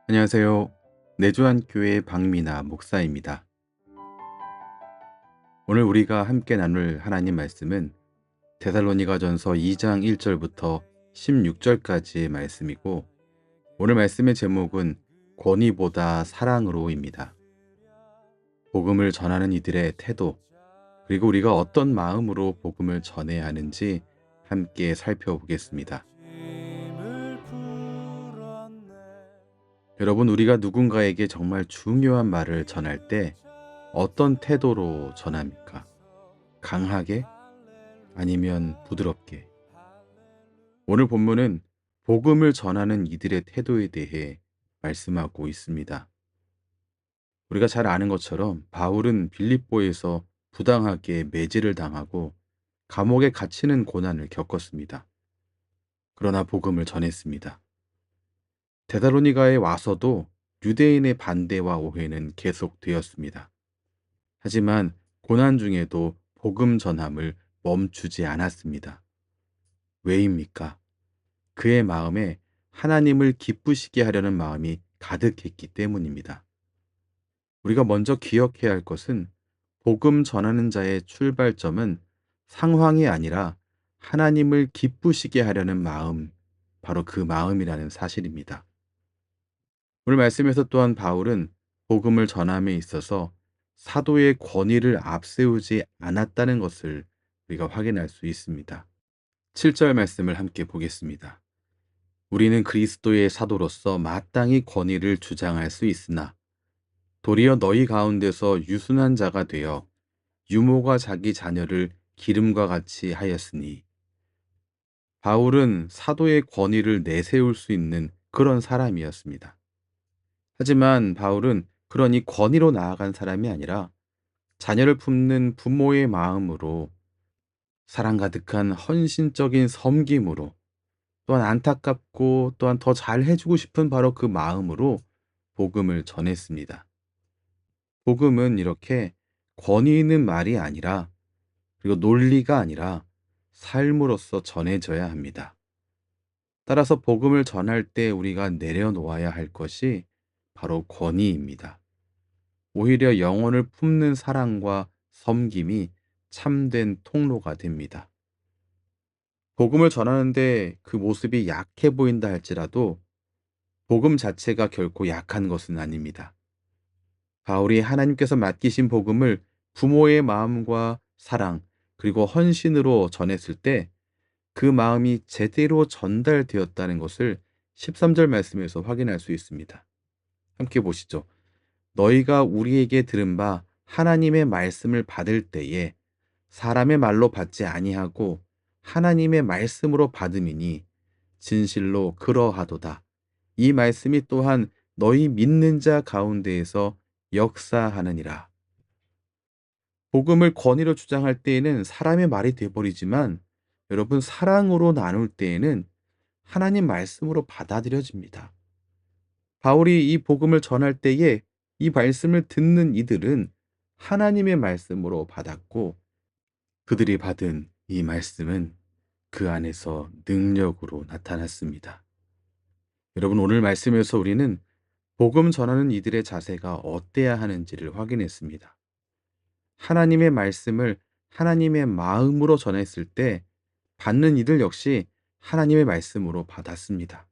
안녕하세요. 내주한교회 박미나 목사입니다. 오늘 우리가 함께 나눌 하나님 말씀은 데살로니가전서 2장 1절부터 16절까지의 말씀이고, 오늘 말씀의 제목은 권위보다 사랑으로입니다. 복음을 전하는 이들의 태도, 그리고 우리가 어떤 마음으로 복음을 전해야 하는지 함께 살펴보겠습니다. 여러분, 우리가 누군가에게 정말 중요한 말을 전할 때 어떤 태도로 전합니까? 강하게? 아니면 부드럽게? 오늘 본문은 복음을 전하는 이들의 태도에 대해 말씀하고 있습니다. 우리가 잘 아는 것처럼 바울은 빌립보에서 부당하게 매질을 당하고 감옥에 갇히는 고난을 겪었습니다. 그러나 복음을 전했습니다. 데살로니가에 와서도 유대인의 반대와 오해는 계속되었습니다. 하지만 고난 중에도 복음 전함을 멈추지 않았습니다. 왜입니까? 그의 마음에 하나님을 기쁘시게 하려는 마음이 가득했기 때문입니다. 우리가 먼저 기억해야 할 것은 복음 전하는 자의 출발점은 상황이 아니라 하나님을 기쁘시게 하려는 마음, 바로 그 마음이라는 사실입니다. 오늘 말씀에서 또한 바울은 복음을 전함에 있어서 사도의 권위를 앞세우지 않았다는 것을 우리가 확인할 수 있습니다. 7절 말씀을 함께 보겠습니다. 우리는 그리스도의 사도로서 마땅히 권위를 주장할 수 있으나 도리어 너희 가운데서 유순한 자가 되어 유모가 자기 자녀를 기름과 같이 하였으니, 바울은 사도의 권위를 내세울 수 있는 그런 사람이었습니다. 하지만 바울은 그런 이 권위로 나아간 사람이 아니라 자녀를 품는 부모의 마음으로, 사랑 가득한 헌신적인 섬김으로, 또한 안타깝고 또한 더 잘해주고 싶은 바로 그 마음으로 복음을 전했습니다. 복음은 이렇게 권위 있는 말이 아니라, 그리고 논리가 아니라 삶으로서 전해져야 합니다. 따라서 복음을 전할 때 우리가 내려놓아야 할 것이 바로 권위입니다. 오히려 영혼을 품는 사랑과 섬김이 참된 통로가 됩니다. 복음을 전하는데 그 모습이 약해 보인다 할지라도 복음 자체가 결코 약한 것은 아닙니다. 바울이 하나님께서 맡기신 복음을 부모의 마음과 사랑, 그리고 헌신으로 전했을 때 그 마음이 제대로 전달되었다는 것을 13절 말씀에서 확인할 수 있습니다. 함께 보시죠. 너희가 우리에게 들은 바 하나님의 말씀을 받을 때에 사람의 말로 받지 아니하고 하나님의 말씀으로 받음이니 진실로 그러하도다. 이 말씀이 또한 너희 믿는 자 가운데에서 역사하느니라. 복음을 권위로 주장할 때에는 사람의 말이 되어버리지만, 여러분, 사랑으로 나눌 때에는 하나님 말씀으로 받아들여집니다. 바울이 이 복음을 전할 때에 이 말씀을 듣는 이들은 하나님의 말씀으로 받았고, 그들이 받은 이 말씀은 그 안에서 능력으로 나타났습니다. 여러분, 오늘 말씀에서 우리는 복음 전하는 이들의 자세가 어때야 하는지를 확인했습니다. 하나님의 말씀을 하나님의 마음으로 전했을 때 받는 이들 역시 하나님의 말씀으로 받았습니다.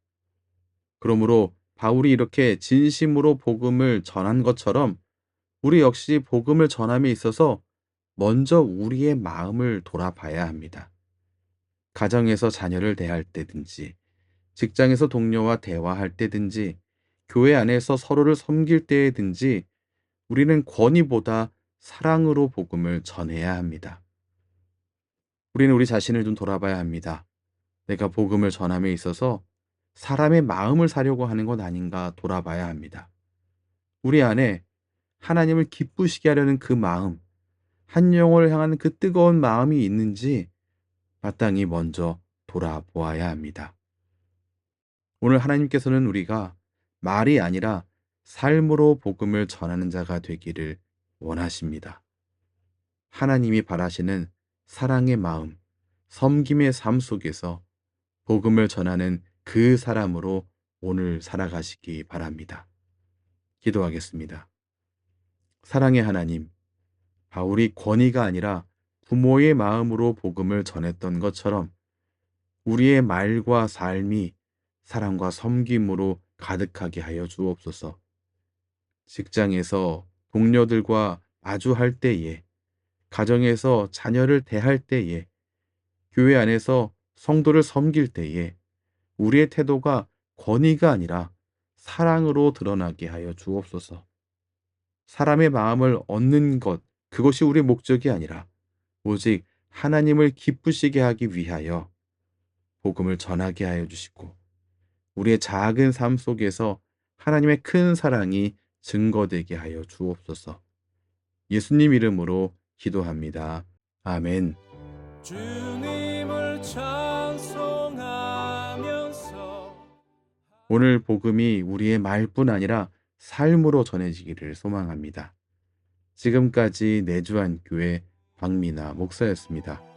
그러므로 바울이 이렇게 진심으로 복음을 전한 것처럼 우리 역시 복음을 전함에 있어서 먼저 우리의 마음을 돌아봐야 합니다. 가정에서 자녀를 대할 때든지, 직장에서 동료와 대화할 때든지, 교회 안에서 서로를 섬길 때든지 우리는 권위보다 사랑으로 복음을 전해야 합니다. 우리는 우리 자신을 좀 돌아봐야 합니다. 내가 복음을 전함에 있어서 사람의 마음을 사려고 하는 것 아닌가 돌아봐야 합니다. 우리 안에 하나님을 기쁘시게 하려는 그 마음, 한 영혼을 향한 그 뜨거운 마음이 있는지 마땅히 먼저 돌아보아야 합니다. 오늘 하나님께서는 우리가 말이 아니라 삶으로 복음을 전하는 자가 되기를 원하십니다. 하나님이 바라시는 사랑의 마음, 섬김의 삶 속에서 복음을 전하는 그 사람으로 오늘 살아가시기 바랍니다. 기도하겠습니다. 사랑의 하나님, 바울이 권위가 아니라 부모의 마음으로 복음을 전했던 것처럼 우리의 말과 삶이 사랑과 섬김으로 가득하게 하여 주옵소서. 직장에서 동료들과 마주할 때에, 가정에서 자녀를 대할 때에, 교회 안에서 성도를 섬길 때에 우리의 태도가 권위가 아니라 사랑으로 드러나게 하여 주옵소서. 사람의 마음을 얻는 것, 그것이 우리의 목적이 아니라 오직 하나님을 기쁘시게 하기 위하여 복음을 전하게 하여 주시고 우리의 작은 삶 속에서 하나님의 큰 사랑이 증거되게 하여 주옵소서. 예수님 이름으로 기도합니다. 아멘. 주님을 찬송하면서 오늘 복음이 우리의 말뿐 아니라 삶으로 전해지기를 소망합니다. 지금까지 내주한 교회 박미나 목사였습니다.